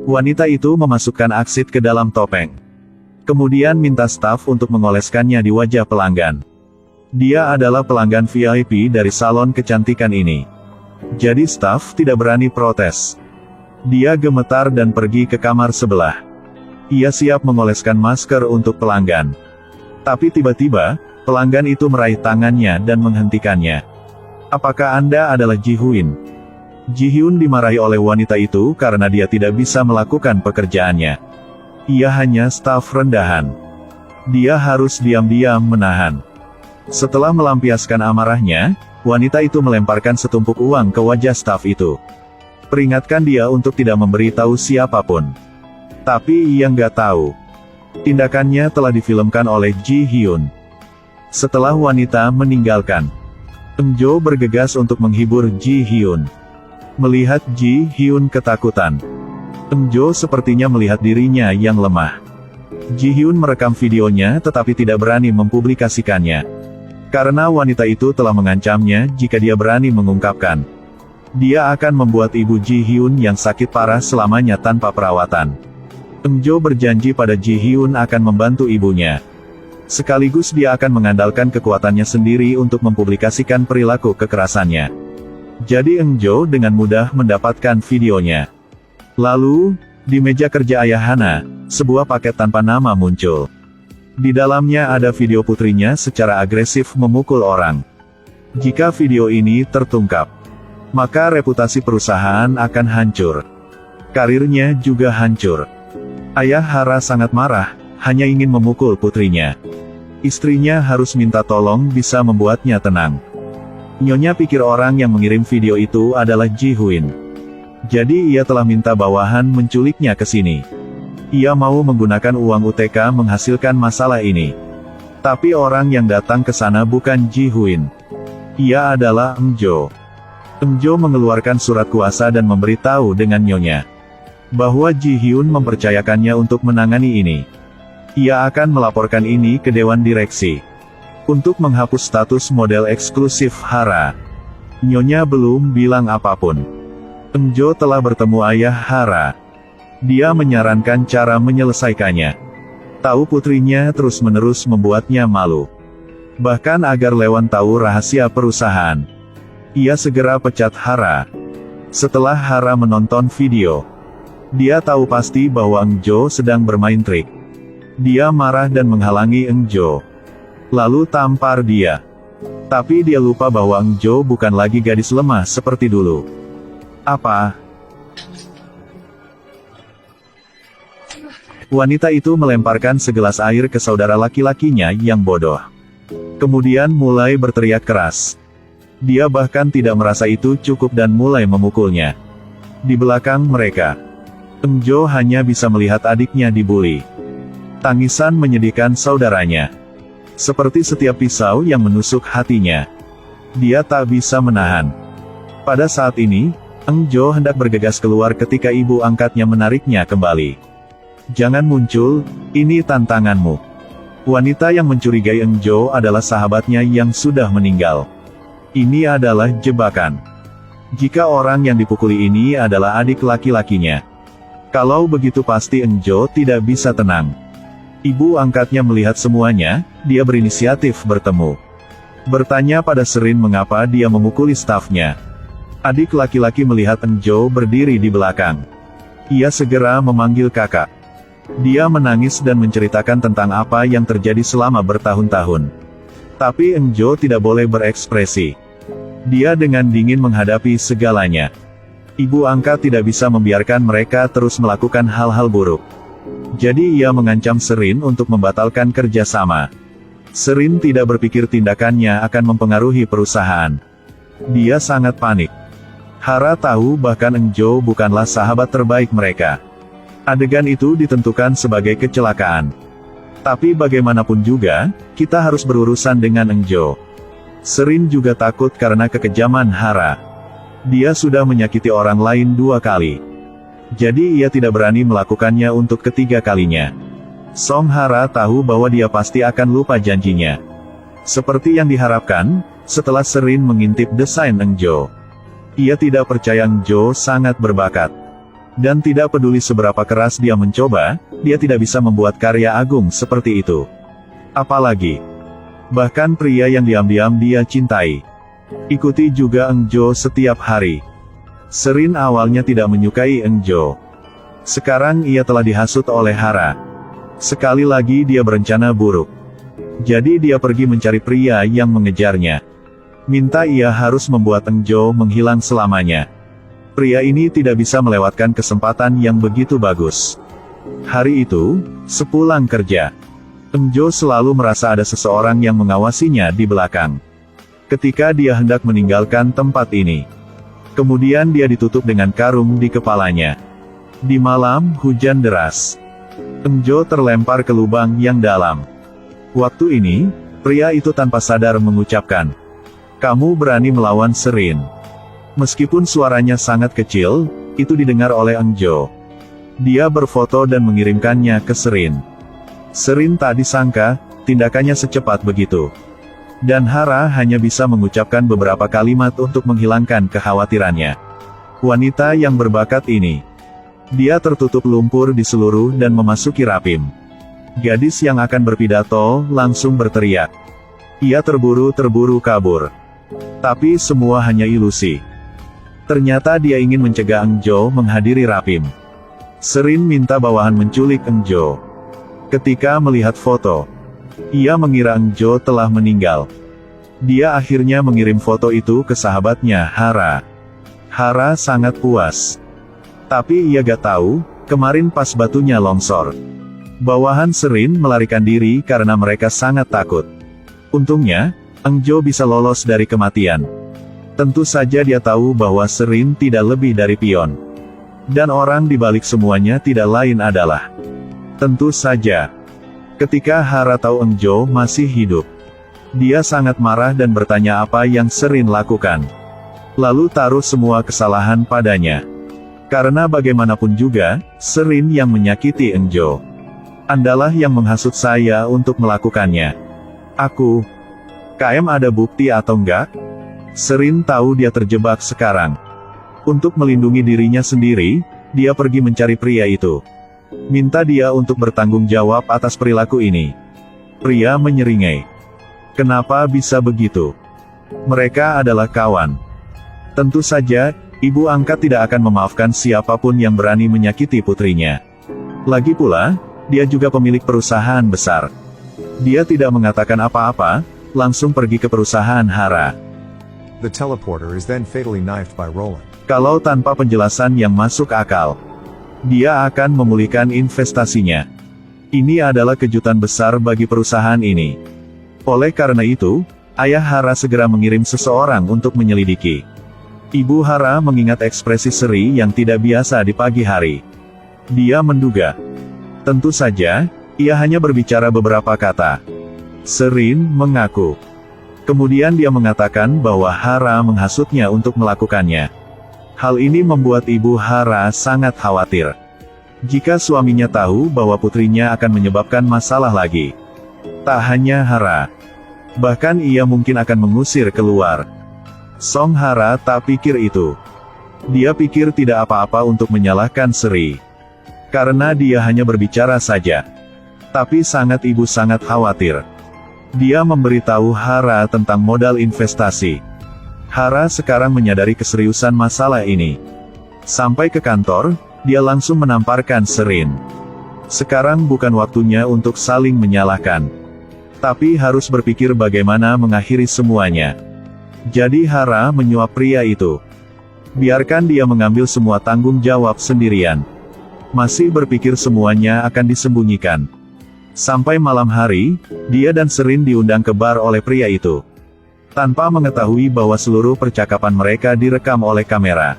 Wanita itu memasukkan aksid ke dalam topeng. Kemudian minta staf untuk mengoleskannya di wajah pelanggan. Dia adalah pelanggan VIP dari salon kecantikan ini. Jadi staf tidak berani protes. Dia gemetar dan pergi ke kamar sebelah. Ia siap mengoleskan masker untuk pelanggan. Tapi tiba-tiba, pelanggan itu meraih tangannya dan menghentikannya. Apakah Anda adalah Ji Hyun? Ji Hyun dimarahi oleh wanita itu karena dia tidak bisa melakukan pekerjaannya. Ia hanya staf rendahan. Dia harus diam-diam menahan. Setelah melampiaskan amarahnya, wanita itu melemparkan setumpuk uang ke wajah staf itu. Peringatkan dia untuk tidak memberitahu siapapun. Tapi ia nggak tahu. Tindakannya telah difilmkan oleh Ji Hyun. Setelah wanita meninggalkan, Eun Jo bergegas untuk menghibur Ji Hyun. Melihat Ji Hyun ketakutan, Eun Jo sepertinya melihat dirinya yang lemah. Ji Hyun merekam videonya tetapi tidak berani mempublikasikannya. Karena wanita itu telah mengancamnya jika dia berani mengungkapkan. Dia akan membuat ibu Ji Hyun yang sakit parah selamanya tanpa perawatan. Eun Jo berjanji pada Ji Hyun akan membantu ibunya. Sekaligus dia akan mengandalkan kekuatannya sendiri untuk mempublikasikan perilaku kekerasannya. Jadi Eun Jo dengan mudah mendapatkan videonya. Lalu, di meja kerja ayah Hana, sebuah paket tanpa nama muncul. Di dalamnya ada video putrinya secara agresif memukul orang. Jika video ini tertungkap, maka reputasi perusahaan akan hancur. Karirnya juga hancur. Ayah Hara sangat marah, hanya ingin memukul putrinya. Istrinya harus minta tolong bisa membuatnya tenang. Nyonya pikir orang yang mengirim video itu adalah Ji Hyun. Jadi ia telah minta bawahan menculiknya ke sini. Ia mau menggunakan uang UTK menghasilkan masalah ini. Tapi orang yang datang ke sana bukan Ji Hyun. Ia adalah Eun Jo. Eun Jo mengeluarkan surat kuasa dan memberitahu dengan Nyonya bahwa Ji Hyun mempercayakannya untuk menangani ini. Ia akan melaporkan ini ke Dewan Direksi untuk menghapus status model eksklusif Hara. Nyonya belum bilang apapun. Eun Jo telah bertemu ayah Hara. Dia menyarankan cara menyelesaikannya. Tahu putrinya terus-menerus membuatnya malu. Bahkan agar Lewan tahu rahasia perusahaan. Ia segera pecat Hara. Setelah Hara menonton video, dia tahu pasti bahwa Eun Jo sedang bermain trik. Dia marah dan menghalangi Eun Jo. Lalu tampar dia. Tapi dia lupa bahwa Eun Jo bukan lagi gadis lemah seperti dulu. Apa? Wanita itu melemparkan segelas air ke saudara laki-lakinya yang bodoh. Kemudian mulai berteriak keras. Dia bahkan tidak merasa itu cukup dan mulai memukulnya. Di belakang mereka, Eun Jo hanya bisa melihat adiknya dibuli. Tangisan menyedihkan saudaranya. Seperti setiap pisau yang menusuk hatinya. Dia tak bisa menahan. Pada saat ini, Eun Jo hendak bergegas keluar ketika ibu angkatnya menariknya kembali. Jangan muncul, ini tantanganmu. Wanita yang mencurigai Eun Jo adalah sahabatnya yang sudah meninggal. Ini adalah jebakan. Jika orang yang dipukuli ini adalah adik laki-lakinya. Kalau begitu pasti Eun Jo tidak bisa tenang. Ibu angkatnya melihat semuanya, dia berinisiatif bertemu. Bertanya pada Serin mengapa dia memukuli stafnya. Adik laki-laki melihat Eun Jo berdiri di belakang. Ia segera memanggil kakak. Dia menangis dan menceritakan tentang apa yang terjadi selama bertahun-tahun. Tapi Eun Jo tidak boleh berekspresi. Dia dengan dingin menghadapi segalanya. Ibu angkat tidak bisa membiarkan mereka terus melakukan hal-hal buruk. Jadi ia mengancam Serin untuk membatalkan kerjasama. Serin tidak berpikir tindakannya akan mempengaruhi perusahaan. Dia sangat panik. Hara tahu bahkan Eun Jo bukanlah sahabat terbaik mereka. Adegan itu ditentukan sebagai kecelakaan. Tapi bagaimanapun juga, kita harus berurusan dengan Eun Jo. Serin juga takut karena kekejaman Hara. Dia sudah menyakiti orang lain 2 kali. Jadi ia tidak berani melakukannya untuk ketiga kalinya. Song Hara tahu bahwa dia pasti akan lupa janjinya. Seperti yang diharapkan, setelah Serin mengintip desain Eun Jo. Ia tidak percaya Eun Jo sangat berbakat. Dan tidak peduli seberapa keras dia mencoba, dia tidak bisa membuat karya agung seperti itu. Apalagi, bahkan pria yang diam-diam dia cintai. Ikuti juga Eng Jo setiap hari. Serin awalnya tidak menyukai Eng Jo. Sekarang ia telah dihasut oleh Hara. Sekali lagi dia berencana buruk. Jadi dia pergi mencari pria yang mengejarnya. Minta ia harus membuat Eng Jo menghilang selamanya. Pria ini tidak bisa melewatkan kesempatan yang begitu bagus. Hari itu, sepulang kerja, Eng Jo selalu merasa ada seseorang yang mengawasinya di belakang. Ketika dia hendak meninggalkan tempat ini, kemudian dia ditutup dengan karung di kepalanya. Di malam hujan deras, Eng Jo terlempar ke lubang yang dalam. Waktu ini, pria itu tanpa sadar mengucapkan, "Kamu berani melawan Serin." Meskipun suaranya sangat kecil, itu didengar oleh Eng Jo. Dia berfoto dan mengirimkannya ke Serin. Serin tak disangka, tindakannya secepat begitu. Dan Hara hanya bisa mengucapkan beberapa kalimat untuk menghilangkan kekhawatirannya. Wanita yang berbakat ini. Dia tertutup lumpur di seluruh dan memasuki rapim. Gadis yang akan berpidato, langsung berteriak. Ia terburu-terburu kabur. Tapi semua hanya ilusi. Ternyata dia ingin mencegah Eng Jo menghadiri rapim. Serin minta bawahan menculik Eng Jo. Ketika melihat foto, ia mengira Eng Jo telah meninggal. Dia akhirnya mengirim foto itu ke sahabatnya, Hara. Hara sangat puas. Tapi ia gak tahu, kemarin pas batunya longsor, bawahan Serin melarikan diri karena mereka sangat takut. Untungnya, Eng Jo bisa lolos dari kematian. Tentu saja dia tahu bahwa Serin tidak lebih dari pion. Dan orang di balik semuanya tidak lain adalah, tentu saja, ketika Hara tahu Eng Jo masih hidup, dia sangat marah dan bertanya apa yang Serin lakukan. Lalu taruh semua kesalahan padanya. Karena bagaimanapun juga, Serin yang menyakiti Eng Jo. Andalah yang menghasut saya untuk melakukannya. Aku, KM ada bukti atau enggak? Serin tahu dia terjebak sekarang. Untuk melindungi dirinya sendiri, dia pergi mencari pria itu. Minta dia untuk bertanggung jawab atas perilaku ini. Pria menyeringai. Kenapa bisa begitu? Mereka adalah kawan. Tentu saja, ibu angkat tidak akan memaafkan siapapun yang berani menyakiti putrinya. Lagi pula, dia juga pemilik perusahaan besar. Dia tidak mengatakan apa-apa, langsung pergi ke perusahaan Hara. The teleporter is then fatally knifed by Roland. Kalau tanpa penjelasan yang masuk akal, dia akan memulihkan investasinya. Ini adalah kejutan besar bagi perusahaan ini. Oleh karena itu, ayah Hara segera mengirim seseorang untuk menyelidiki. Ibu Hara mengingat ekspresi Seri yang tidak biasa di pagi hari. Dia menduga. Tentu saja, ia hanya berbicara beberapa kata. Serin mengaku. Kemudian dia mengatakan bahwa Hara menghasutnya untuk melakukannya. Hal ini membuat ibu Hara sangat khawatir. Jika suaminya tahu bahwa putrinya akan menyebabkan masalah lagi. Tak hanya Hara. Bahkan ia mungkin akan mengusir keluar. Song Hara tak pikir itu. Dia pikir tidak apa-apa untuk menyalahkan Seri. Karena dia hanya berbicara saja. Tapi ibu sangat khawatir. Dia memberitahu Hara tentang modal investasi. Hara sekarang menyadari keseriusan masalah ini. Sampai ke kantor, dia langsung menamparkan Serin. Sekarang bukan waktunya untuk saling menyalahkan. Tapi harus berpikir bagaimana mengakhiri semuanya. Jadi Hara menyuap pria itu. Biarkan dia mengambil semua tanggung jawab sendirian. Masih berpikir semuanya akan disembunyikan. Sampai malam hari, dia dan Serin diundang ke bar oleh pria itu. Tanpa mengetahui bahwa seluruh percakapan mereka direkam oleh kamera.